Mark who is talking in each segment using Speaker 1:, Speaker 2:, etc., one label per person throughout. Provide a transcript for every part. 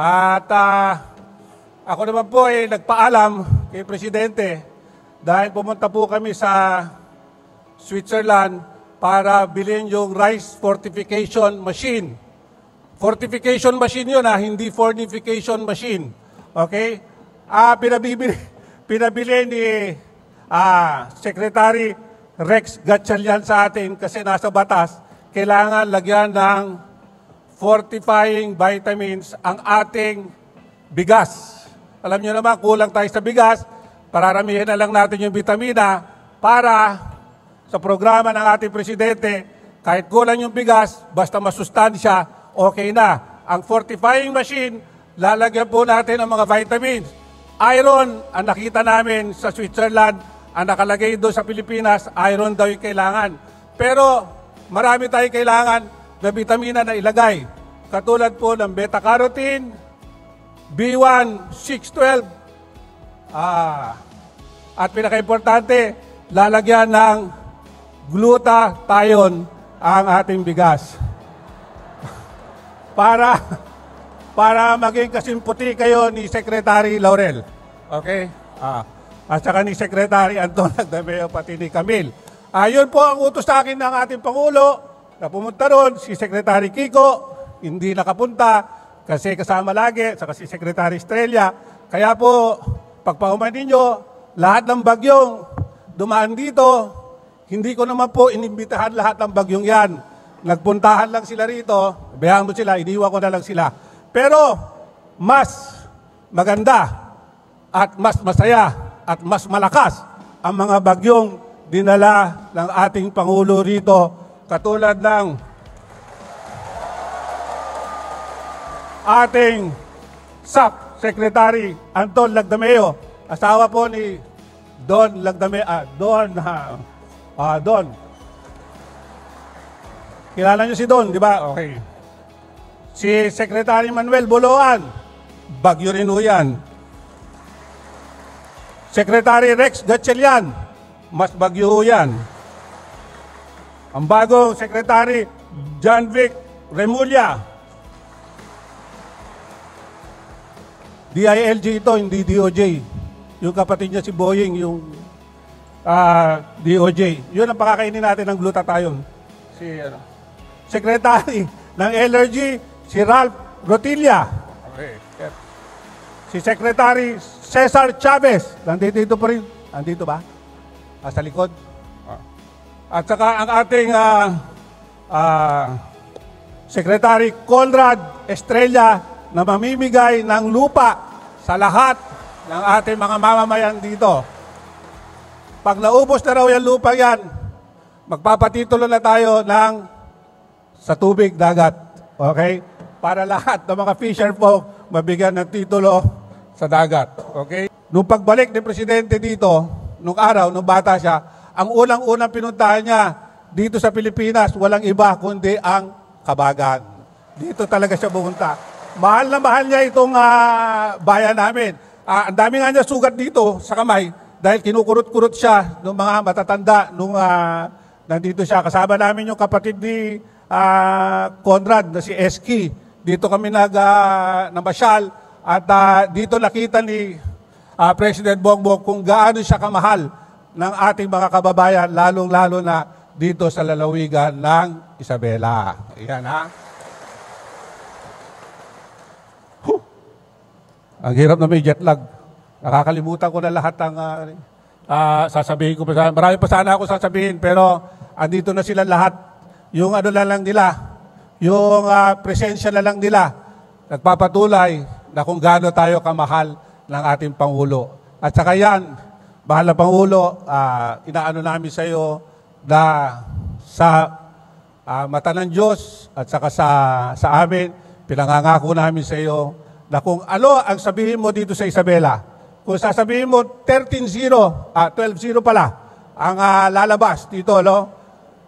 Speaker 1: At ako naman po ay nagpaalam kay Presidente dahil pumunta po kami sa Switzerland para bilhin yung rice fortification machine. Fortification machine yun, hindi fortification machine. Okay? Pinabili ni Secretary Rex Gatchalian sa atin kasi nasa batas, kailangan lagyan ng fortifying vitamins ang ating bigas. Alam niyo naman, kulang tayo sa bigas, pararamihin na lang natin yung vitamina para sa programa ng ating Presidente, kahit kulang yung bigas, basta masustansya, okay na. Ang fortifying machine, lalagyan po natin ng mga vitamins. Iron, ang nakita namin sa Switzerland, ang nakalagay doon sa Pilipinas, iron daw yung kailangan. Pero marami tayong kailangan na vitamina na ilagay. Katulad po ng beta-carotene, B1, 612, at pinaka-importante, lalagyan ng glutathione ang ating bigas. Para maging kasimputi kayo ni Secretary Laurel. Okay? At saka ni Secretary Anton Lagdameo, pati ni Camille. Yun po ang utos sa akin ng ating Pangulo na pumunta ron. Si Secretary Kiko, hindi nakapunta kasi kasama lagi, saka si Secretary Estrella. Kaya po, pagpauman ninyo, lahat ng bagyong dumaan dito, hindi ko naman po inimbitahan lahat ng bagyong yan. Nagpuntahan lang sila rito, bayaan mo sila, iniwan ko na lang sila. Pero, mas maganda at mas masaya at mas malakas ang mga bagyong dinala ng ating Pangulo rito, katulad ng ating SAP Secretary Anton Lagdameo, asawa po ni Don Lagdameo, Don. Kilala niyo si Don, di ba? Okay. Si Secretary Manuel Boloan, bagyo rin ho yan. Secretary Rex Gatchalian, mas bagyo ho yan. Ang bagong Secretary John Vic Remulla, DILG ito, hindi DOJ. Yung kapatid niya si Boying, yung DOJ. Yun ang pakakainin natin ng glutathione. Secretary ng LRG, si Ralph Rotilla. Okay. Si Secretary Cesar Chavez, nandito pa rin. Nandito ba? Sa likod. At saka ang ating Secretary Conrad Estrella na mamimigay ng lupa sa lahat ng ating mga mamamayan dito. Pag naubos na raw yung lupa yan, magpapatitulo na tayo sa tubig, dagat. Okay? Para lahat ng mga fisher folk mabigyan ng titulo sa dagat. Okay? Nung pagbalik ni Presidente dito, nung araw, nung bata siya, ang unang-unang pinuntahan niya dito sa Pilipinas, walang iba kundi ang Kabagan. Dito talaga siya pumunta. Mahal na mahal niya itong bayan namin. Ang dami nga niya sugat dito sa kamay dahil kinukurot-kurot siya ng mga matatanda nung nandito siya. Kasama namin yung kapatid ni Conrad na si Eski. Dito kami namasyal at dito nakita ni President Bongbong kung gaano siya kamahal ng ating mga kababayan, lalong-lalo na dito sa lalawigan ng Isabela. Ayan Ang hirap na may jet lag. Nakakalimutan ko na lahat ng sasabihin ko. Marami pa sana ako sasabihin, pero andito na sila lahat. Yung na lang nila, yung presensya na lang nila, nagpapatuloy na kung gaano tayo kamahal ng ating Pangulo. At saka yan, mahal na Pangulo, inaano namin sa iyo na sa mata ng Diyos at saka sa amin, pinangangako namin sa iyo na kung ano ang sabihin mo dito sa Isabela, kung sasabihin mo 13-0, 12-0 pala, ang lalabas dito, 12-0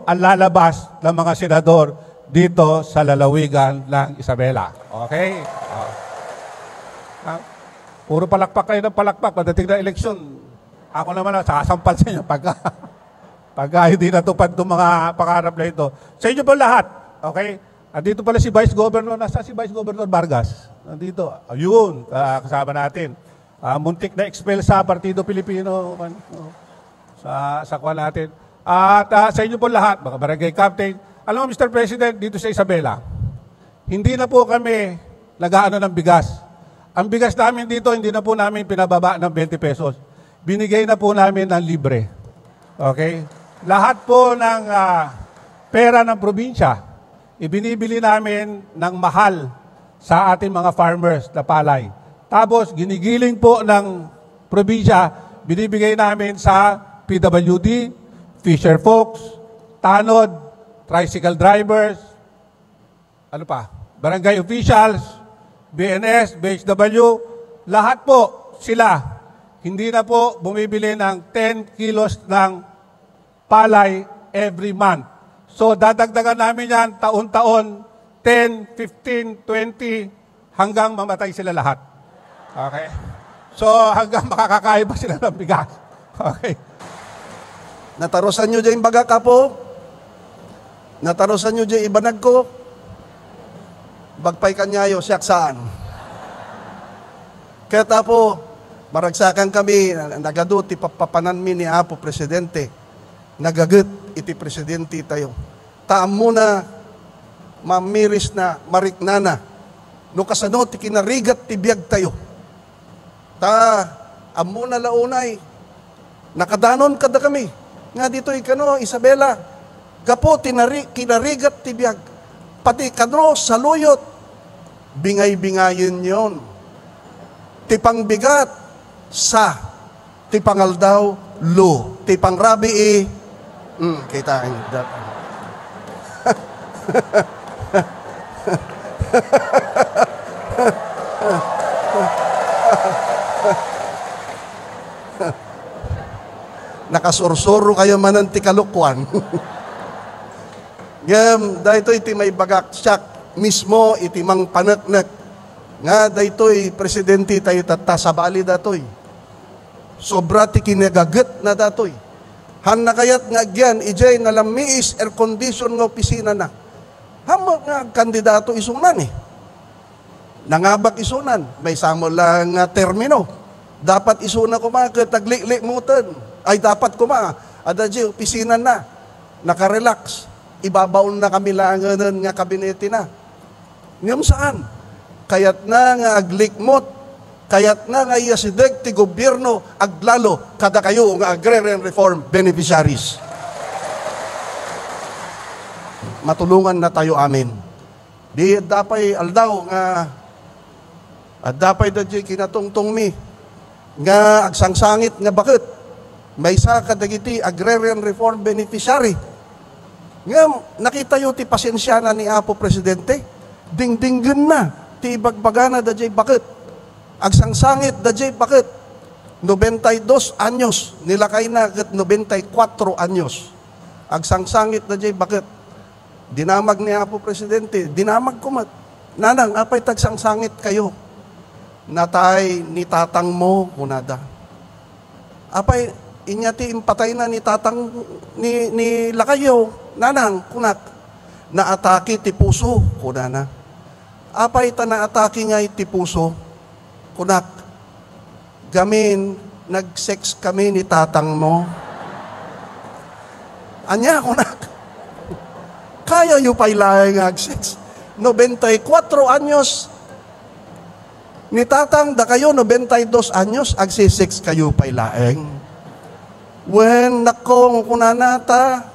Speaker 1: ang lalabas ng mga senador dito sa lalawigan ng Isabela. Okay? Puro palakpak kayo ng palakpak, pagdating na eleksyon, ako naman sasampal sa inyo pagka hindi natupad itong mga pangarap na ito. Sa inyo po lahat, okay? Dito pala si Vice Governor. Nasa si Vice Governor Vargas? Nandito. Ayun, kasama natin. Muntik na expel sa Partido Pilipino. Sa kuha natin. At sa inyo po lahat, mga barangay captain. Alam mo, Mr. President, dito sa Isabela, hindi na po kami nag-aano ng bigas. Ang bigas namin dito, hindi na po namin pinababa ng 20 pesos. Binigay na po namin ng libre. Okay? Lahat po ng pera ng probinsya, ibinibili namin ng mahal sa ating mga farmers na palay. Tapos, ginigiling po ng probinsya, binibigay namin sa PWD, fisher folks, tanod, tricycle drivers, ano pa, barangay officials, BNS, BHW, lahat po sila, hindi na po bumibili ng 10 kilos ng palay every month. So, dadagdagan namin yan taon-taon, 10, 15, 20, hanggang mamatay sila lahat. Okay? So, hanggang makakakain pa sila ng bigas. Okay?
Speaker 2: Natarosan nyo dyan baga ka po. Natarosan nyo dyan ibanag ko. Bagpay kanyayo, siyak saan. Kaya tapo, maragsakan kami, nagadot, ipapapanan mi ni Apo Presidente. Nagagat, iti Presidente tayo. Taam muna, mamiris na, mariknana. No kasano, ti kinarigat, tibiyag tayo. Amo na launay. Nakadanon kada kami. Nga dito ikano, Isabela. Gapo, kinarigat, tibiyag. Pati kano, saluyot. Bingay-bingayin yon. Tipang bigat, sa. Tipang aldaw, lo. Tipang rabi, kita ang dat. Nakasursuro kayo manan ti kalukwan. Dahito iti may bagak siyak mismo iti mang panaknak. Nga dahito'y presidente tayo tatasabali datoy. Sobra ti kinagagat na datoy. Han na kayat nga agyan, ijay nalamiis air condition nga opisina na. Hamo nga kandidato isunan eh. Nangabak isunan. May samo lang nga termino. Dapat isuna ko mga tagliklik mutan. Ay dapat ko mga, adadji, opisina na, nakarelax, ibabaon na kami langanan nga kabinete na. Ngam saan? Kayat na nga aglikmot, kayat na nga iyasideg ti gobyerno aglalo kada kayo nga agrarian reform beneficiaries. Matulungan na tayo amin. Di dapay aldaw nga, dapay dadji kinatungtong mi, nga agsangsangit nga bakit? May isa kadagiti agrarian reform beneficiary. Nga, nakita yun ti pasensyana ni Apo Presidente, dingdinggan na, ti ibagbagana da jay bakit. Agsangsangit da jay bakit. 92 anyos, nilakay na kat 94 anyos. Agsangsangit da jay bakit. Dinamag ni Apo Presidente, dinamag kumat. Nanang, apay tagsangsangit kayo. Natay ni tatang mo, kunada. Apay, inyati impatay na ni tatang ni lakayo, nanang, kunak. Naatake ti puso, kunana. Apay ta naatake nga iti puso, kunak. Gamin, nag-sex kami ni tatang mo. Anya, kunak. Kaya yu pa'y lahay nga ag-sex. 94 anyos, ni tatang da kayo, 92 anyos, agsisex kayo pa'y laeng. When nakong kunanata,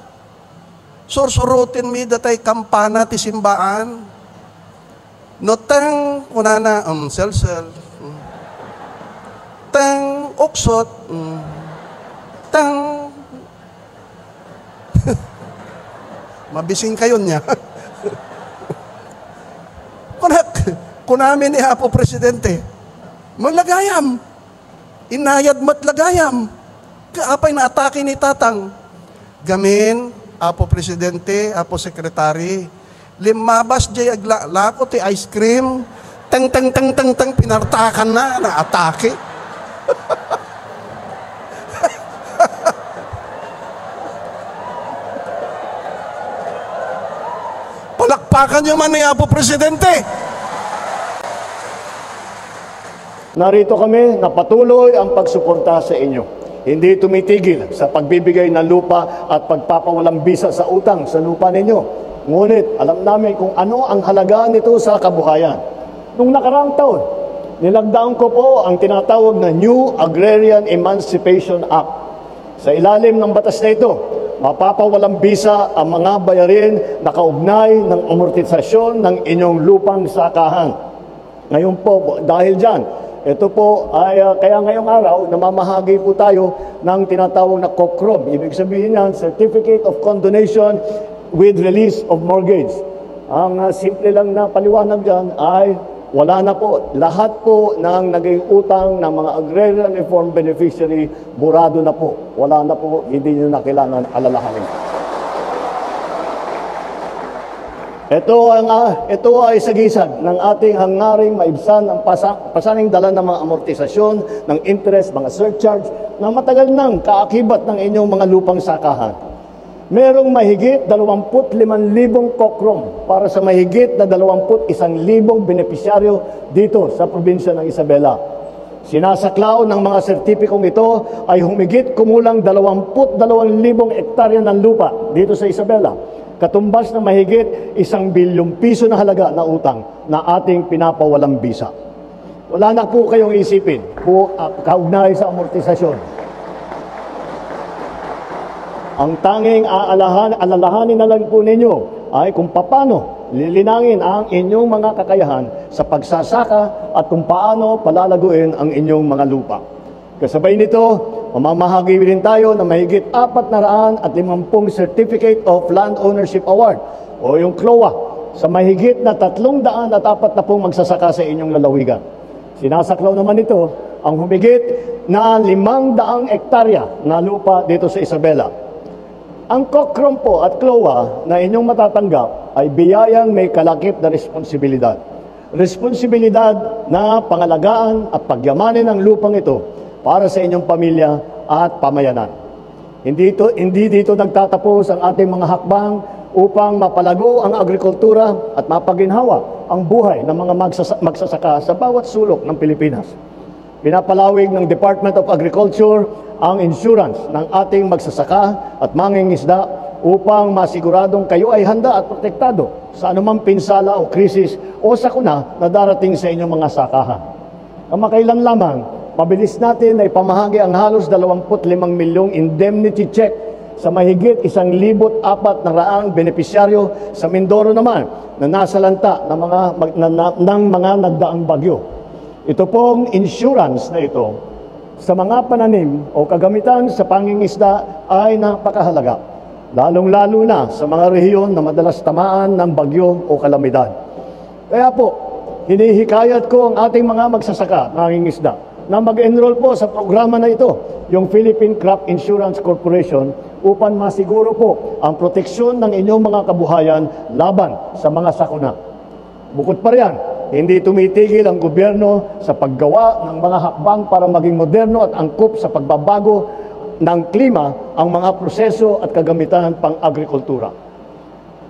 Speaker 2: sursurutin mi datay kampana ti simbaan, no tang kunana, sel-sel, tang uksot, tang, mabising kayo niya. Kunamin ni Apo Presidente, maglagayam, inayad matlagayam, kaapay na atake ni tatang. Gamin, Apo Presidente, Apo Sekretary, limabas jay aglako ti ice cream, tang pinartakan na atake. Palakpakan nyo man ni Apo Presidente.
Speaker 3: Narito kami na patuloy ang pagsuporta sa inyo. Hindi tumitigil sa pagbibigay ng lupa at pagpapawalang bisa sa utang sa lupa ninyo. Ngunit alam namin kung ano ang halaga nito sa kabuhayan. Nung nakaraang taon, nilagdaan ko po ang tinatawag na New Agrarian Emancipation Act. Sa ilalim ng batas na ito, mapapawalang bisa ang mga bayarin na kaugnay ng amortisasyon ng inyong lupang sakahan. Ngayon po, dahil dyan, ito po ay kaya ngayong araw namamahagi po tayo ng tinatawag na COCROM. Ibig sabihin yan, Certificate of Condonation with Release of Mortgage. Ang simple lang na paliwanag dyan ay wala na po. Lahat po ng naging utang ng mga agrarian reform beneficiary, burado na po. Wala na po, hindi nyo na kailangan alalahanin. Ito ay sagisag ng ating hangaring maibsan ang pasaning dala ng mga amortisasyon, ng interest, mga surcharge na matagal nang kaakibat ng inyong mga lupang sakahan. Merong mahigit 25,000 COCROM para sa mahigit na 21,000 benepisyaryo dito sa probinsya ng Isabela. Sinasaklaw ng mga sertipikong ito ay humigit kumulang 22,000 hektarya ng lupa dito sa Isabela. Katumbas na mahigit 1 bilyong piso na halaga na utang na ating pinapawalang bisa. Wala na po kayong isipin po kaugnay sa amortisasyon. Ang tanging alalahanin na lang po ninyo ay kung paano lilinangin ang inyong mga kakayahan sa pagsasaka at kung paano palalaguin ang inyong mga lupa. Kasabay nito, mamamahagi rin tayo na mahigit 450 Certificate of Land Ownership Award o yung CLOA sa mahigit na 340 magsasaka sa inyong lalawigan. Sinasaklaw naman ito ang humigit na 500 hektarya na lupa dito sa Isabela. Ang COCROM po at CLOA na inyong matatanggap ay biyayang may kalakip na responsibilidad. Responsibilidad na pangalagaan at pagyamanin ang lupang ito para sa inyong pamilya at pamayanan. Hindi dito nagtatapos ang ating mga hakbang upang mapalago ang agrikultura at mapaginhawa ang buhay ng mga magsasaka sa bawat sulok ng Pilipinas. Pinapalawig ng Department of Agriculture ang insurance ng ating magsasaka at mangingisda upang masiguradong kayo ay handa at protektado sa anumang pinsala o krisis o sakuna na darating sa inyong mga sakahan. Kamakailan lamang, mabilis natin na ipamahagi ang halos 25 milyong indemnity check sa mahigit 1,400 benepisyaryo sa Mindoro naman na nasalanta ng mga nagdaang bagyo. Ito pong insurance na ito sa mga pananim o kagamitan sa pangingisda ay napakahalaga, lalong-lalo na sa mga rehiyon na madalas tamaan ng bagyo o kalamidad. Kaya po, hinihikayat ko ang ating mga magsasaka, mangingisda, na mag-enroll po sa programa na ito, yung Philippine Crop Insurance Corporation, upang masiguro po ang proteksyon ng inyong mga kabuhayan laban sa mga sakuna. Bukod pa riyan, hindi tumitigil ang gobyerno sa paggawa ng mga hakbang para maging moderno at angkop sa pagbabago ng klima ang mga proseso at kagamitan pang-agrikultura.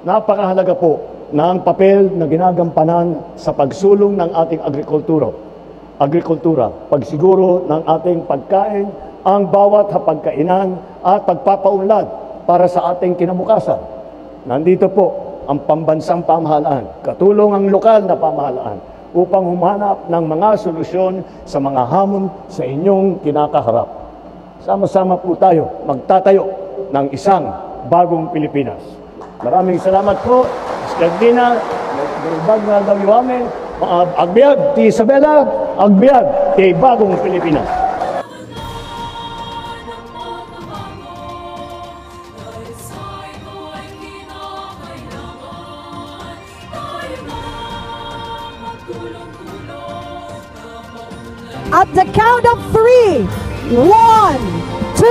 Speaker 3: Napakahalaga po ng papel na ginagampanan sa pagsulong ng ating agrikultura, pagsiguro ng ating pagkain, ang bawat hapagkainan at pagpapaunlad para sa ating kinabukasan. Nandito po ang pambansang pamahalaan, katulong ang lokal na pamahalaan upang humanap ng mga solusyon sa mga hamon sa inyong kinakaharap. Sama-sama po tayo magtatayo ng isang bagong Pilipinas. Maraming salamat po. Skagdina, Galbag na Dawiwame, agbyag ti Isabela, agbyag ti bagong Pilipinas.
Speaker 4: At the count of 3, 1, 2,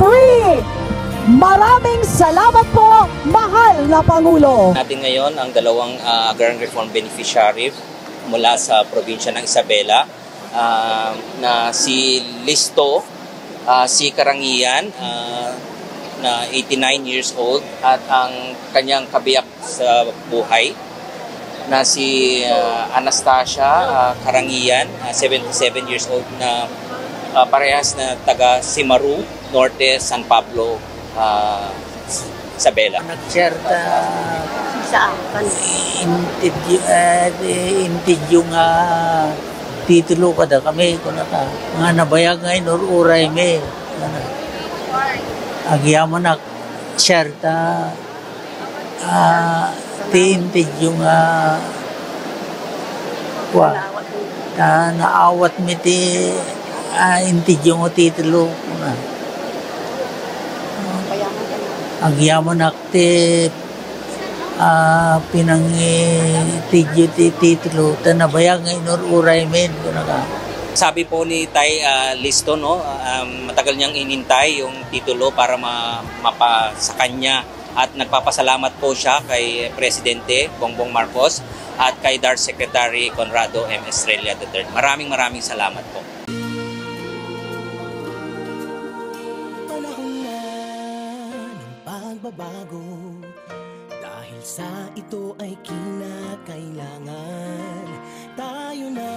Speaker 4: 3. Maraming salamat po, mahal na Pangulo.
Speaker 5: Natin ngayon ang dalawang agrarian reform beneficiary mula sa probinsya ng Isabela na si Listo, si Karangian, na 89 years old at ang kanyang kabiyak sa buhay na si Anastasia Karangian, 77 years old na parehas na taga Simaru Norte, San Pablo, Isabela.
Speaker 6: Nag-share sa intidyo nga titulo ka da kami kuna ka nga nabayag nga inururay me agyaman na share ta intidyo nga kwa ta naawat mi ti intidyo nga titulo kuna agyaman na ti pinangitidyo ti titulo ta nabayag nga inururay men kuna ka.
Speaker 5: Sabi po ni Tay Listo, no, matagal niyang inintay yung titulo para mapa sa kanya at nagpapasalamat po siya kay Presidente Bongbong Marcos at kay DART Secretary Conrado M. Estrella III. Maraming salamat po.
Speaker 7: Panahon na ng pagbabago, dahil sa ito ay kinakailangan tayo na